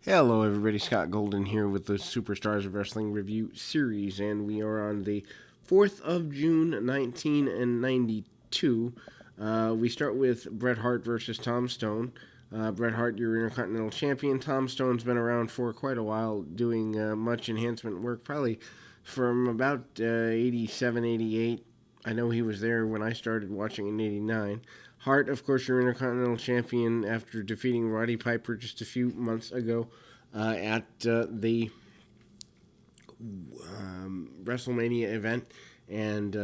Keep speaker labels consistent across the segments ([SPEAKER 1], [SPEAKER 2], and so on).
[SPEAKER 1] Hello, everybody. Scott Golden here with the Superstars of Wrestling Review series, and we are on the 4th of June, 1992. We start with Bret Hart versus Tom Stone. Bret Hart, your Intercontinental Champion. Tom Stone's been around for quite a while, doing much enhancement work, probably from about 87, 88. I know he was there when I started watching in 89. Hart, of course, your Intercontinental Champion after defeating Roddy Piper just a few months ago at the WrestleMania event. And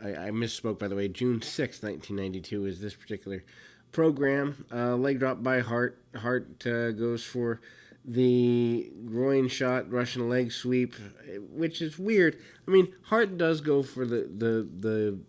[SPEAKER 1] I misspoke, by the way. June 6th, 1992 is this particular program. Leg drop by Hart. Hart goes for the groin shot, Russian leg sweep, which is weird. I mean, Hart does go for the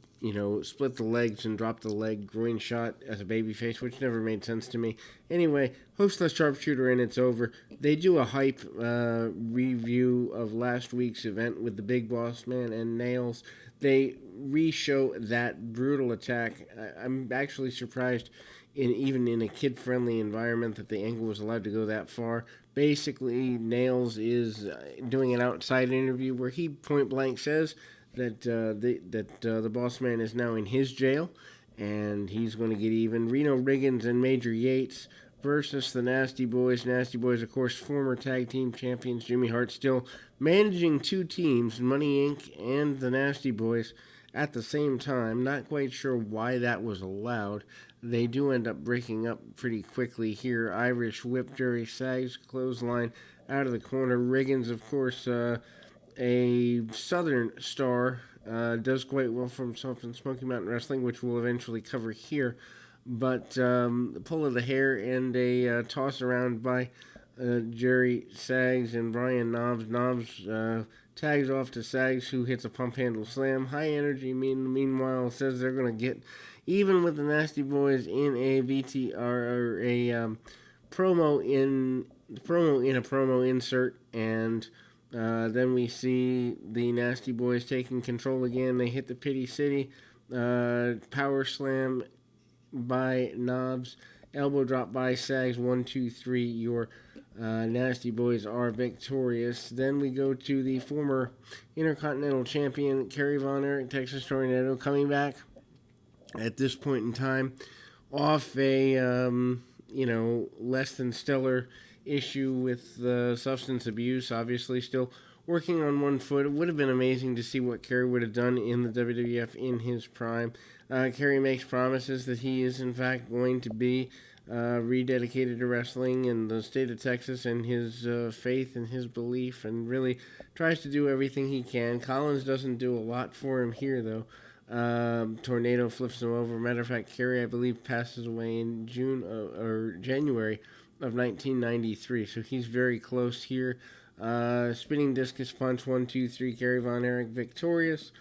[SPEAKER 1] split the legs and drop the leg groin shot as a babyface, which never made sense to me. Anyway, hooks the sharpshooter and it's over. They do a hype review of last week's event with the Big Boss Man and Nails. They re-show that brutal attack. I'm actually surprised, even in a kid-friendly environment, that the angle was allowed to go that far. Basically, Nails is doing an outside interview where he point-blank says that the boss man is now in his jail, and he's going to get even. Reno Riggins and Major Yates versus the Nasty Boys. Nasty Boys, of course, former tag team champions. Jimmy Hart still managing two teams, Money Inc. and the Nasty Boys, at the same time. Not quite sure why that was allowed. They do end up breaking up pretty quickly here. Irish whip, Jerry Sags, clothesline out of the corner. Riggins, of course, a Southern star, does quite well for himself in Smoky Mountain Wrestling, which we'll eventually cover here. But pull of the hair and a toss around by Jerry Sags and Brian Knobs. Knobs tags off to Sags, who hits a pump handle slam. High Energy, meanwhile, says they're going to get even with the Nasty Boys in a VTR or a promo in a promo insert, and then we see the Nasty Boys taking control again. They hit the Pity City. Power slam by Knobs. Elbow drop by Sags. 1, 2, 3. Your Nasty Boys are victorious. Then we go to the former Intercontinental Champion, Kerry Von Erich, Texas Tornado, coming back at this point in time off a, less than stellar issue with substance abuse. Obviously, still working on one foot. It would have been amazing to see what Kerry would have done in the WWF in his prime. Kerry makes promises that he is, in fact, going to be rededicated to wrestling in the state of Texas and his faith and his belief, and really tries to do everything he can. Collins doesn't do a lot for him here, though. Tornado flips him over. Matter of fact, Kerry, I believe, passes away in January of 1993, so he's very close here. Spinning discus punch, 1, 2, 3. Kerry Von Erich victorious.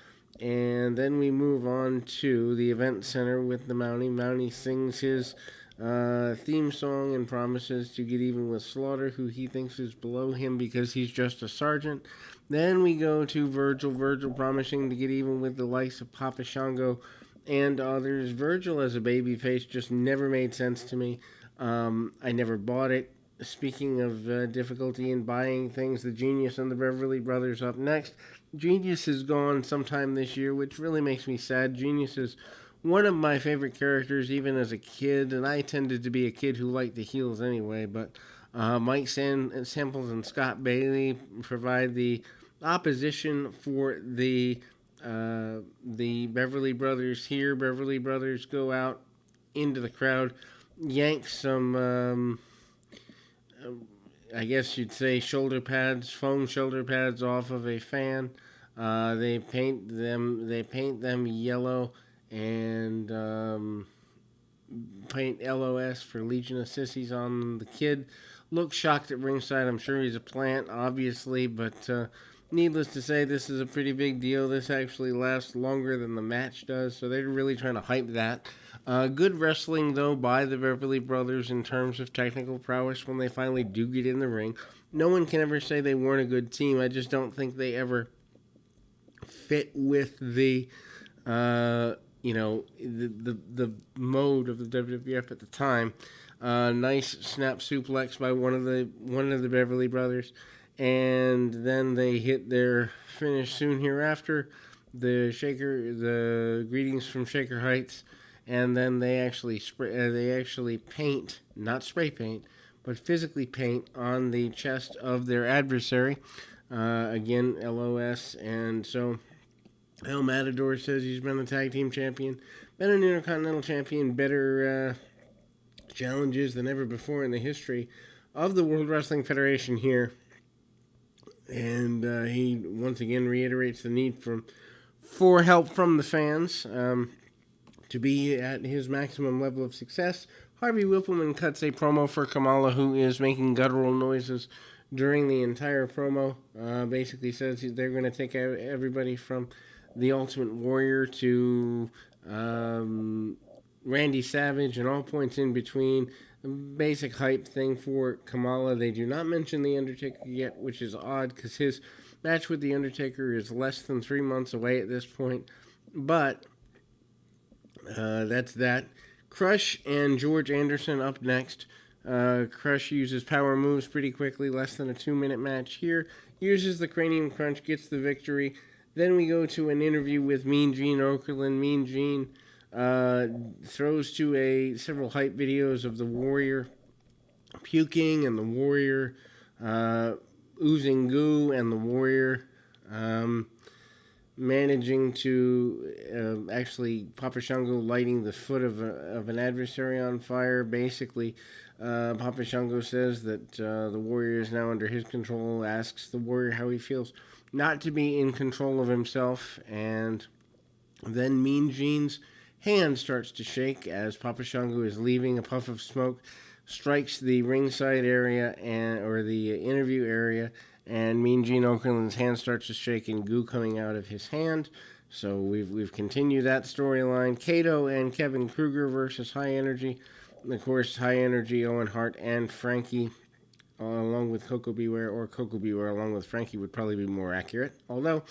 [SPEAKER 1] And then we move on to the event center with the Mountie. Mountie sings his theme song and promises to get even with Slaughter, who he thinks is below him because he's just a sergeant. Then we go to Virgil. Virgil promising to get even with the likes of Papa Shango and others. Virgil as a babyface just never made sense to me. I never bought it. Speaking of difficulty in buying things, the Genius and the Beverly Brothers up next. Genius is gone sometime this year, which really makes me sad. Genius is one of my favorite characters, even as a kid, and I tended to be a kid who liked the heels anyway. But Mike Samples and Scott Bailey provide the opposition for the Beverly Brothers here. Beverly Brothers go out into the crowd, yank some, I guess you'd say, foam shoulder pads off of a fan. They paint them yellow and paint LOS for Legion of Sissies on the kid. Looks shocked at ringside. I'm sure he's a plant, obviously, but needless to say, this is a pretty big deal. This actually lasts longer than the match does, so they're really trying to hype that. Good wrestling, though, by the Beverly Brothers in terms of technical prowess when they finally do get in the ring. No one can ever say they weren't a good team. I just don't think they ever fit with the the mode of the WWF at the time. Nice snap suplex by one of the Beverly Brothers, and then they hit their finish soon hereafter. The greetings from Shaker Heights, and then they actually paint, not spray paint, but physically paint on the chest of their adversary. Again, LOS, and so El Matador says he's been the tag team champion, been an Intercontinental champion, better challenges than ever before in the history of the World Wrestling Federation here. And he once again reiterates the need for help from the fans to be at his maximum level of success. Harvey Whippleman cuts a promo for Kamala, who is making guttural noises during the entire promo. Basically says they're going to take out everybody from the Ultimate Warrior to Randy Savage and all points in between. Basic hype thing for Kamala. They do not mention The Undertaker yet, which is odd because his match with The Undertaker is less than 3 months away at this point. But that's that. Crush and George Anderson up next. Crush uses power moves pretty quickly, less than a 2-minute match here. Uses the Cranium Crunch, gets the victory. Then we go to an interview with Mean Gene Okerlund. Mean Gene throws to several hype videos of the Warrior puking and the Warrior oozing goo and the Warrior managing to actually Papa Shango lighting the foot of an adversary on fire. Basically, Papa Shango says that the Warrior is now under his control, asks the Warrior how he feels not to be in control of himself, and then Mean Gene's hand starts to shake as Papa Shango is leaving. A puff of smoke strikes the ringside area or the interview area, and Mean Gene Okerlund's hand starts to shake and goo coming out of his hand. So we've continued that storyline. Kato and Kevin Kruger versus High Energy. And of course, High Energy, Owen Hart, and Frankie, along with Coco Beware, or Coco Beware along with Frankie would probably be more accurate. Although,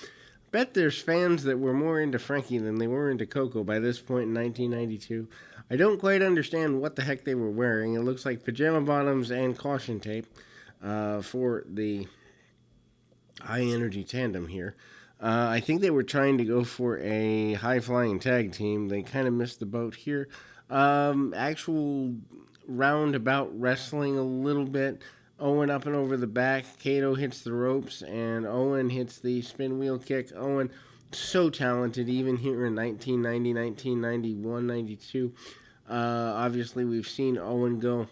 [SPEAKER 1] bet there's fans that were more into Frankie than they were into Coco by this point in 1992. I don't quite understand what the heck they were wearing. It looks like pajama bottoms and caution tape for the High Energy tandem here. I think they were trying to go for a high-flying tag team. They kind of missed the boat here. Actual roundabout wrestling a little bit. Owen up and over the back. Kato hits the ropes, and Owen hits the spin wheel kick. Owen, so talented, even here in 1990, 1991, 92. Obviously, we've seen Owen go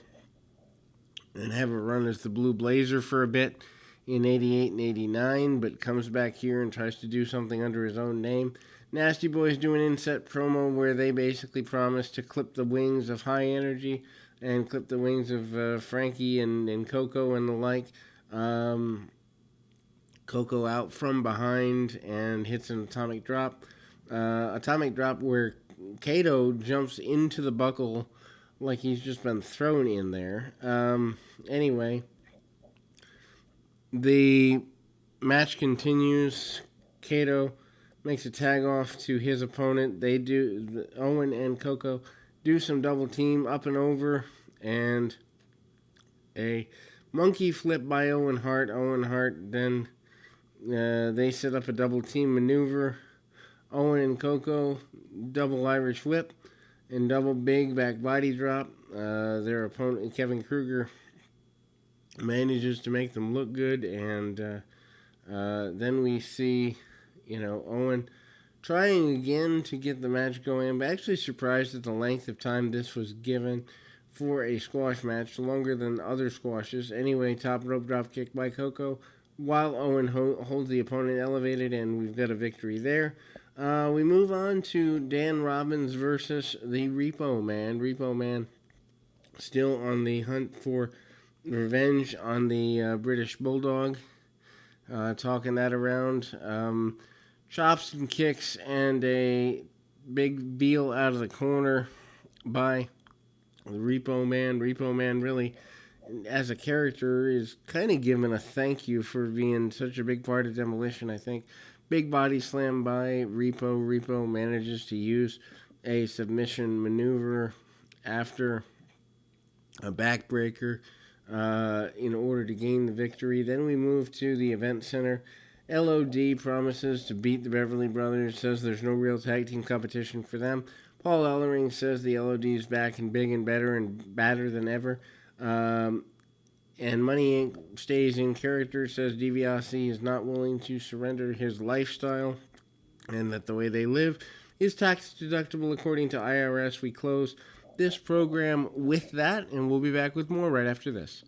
[SPEAKER 1] and have a run as the Blue Blazer for a bit in 88 and 89, but comes back here and tries to do something under his own name. Nasty Boys do an inset promo where they basically promise to clip the wings of High Energy and clip the wings of Frankie and Coco and the like. Coco out from behind and hits an atomic drop. Atomic drop where Kato jumps into the buckle like he's just been thrown in there. Anyway, the match continues. Kato makes a tag off to his opponent. Owen and Coco do some double team up and over, and a monkey flip by Owen Hart. Owen Hart then they set up a double team maneuver. Owen and Coco double Irish whip and double big back body drop. Their opponent Kevin Kruger manages to make them look good, and then we see Owen trying again to get the match going. I'm actually surprised at the length of time this was given for a squash match, longer than other squashes. Anyway, top rope drop kick by Coco while Owen holds the opponent elevated, and we've got a victory there. We move on to Dan Robbins versus the Repo Man. Repo Man still on the hunt for revenge on the British Bulldog. Talking that around. Chops and kicks and a big Beal out of the corner by the Repo Man. Repo Man really, as a character, is kind of given a thank you for being such a big part of Demolition, I think. Big body slam by Repo. Repo manages to use a submission maneuver after a backbreaker in order to gain the victory. Then we move to the event center. LOD promises to beat the Beverly Brothers, says there's no real tag team competition for them. Paul Ellering says the LOD is back and big and badder than ever. And Money Inc. stays in character, says DiBiase is not willing to surrender his lifestyle and that the way they live is tax deductible according to IRS. We close this program with that, and we'll be back with more right after this.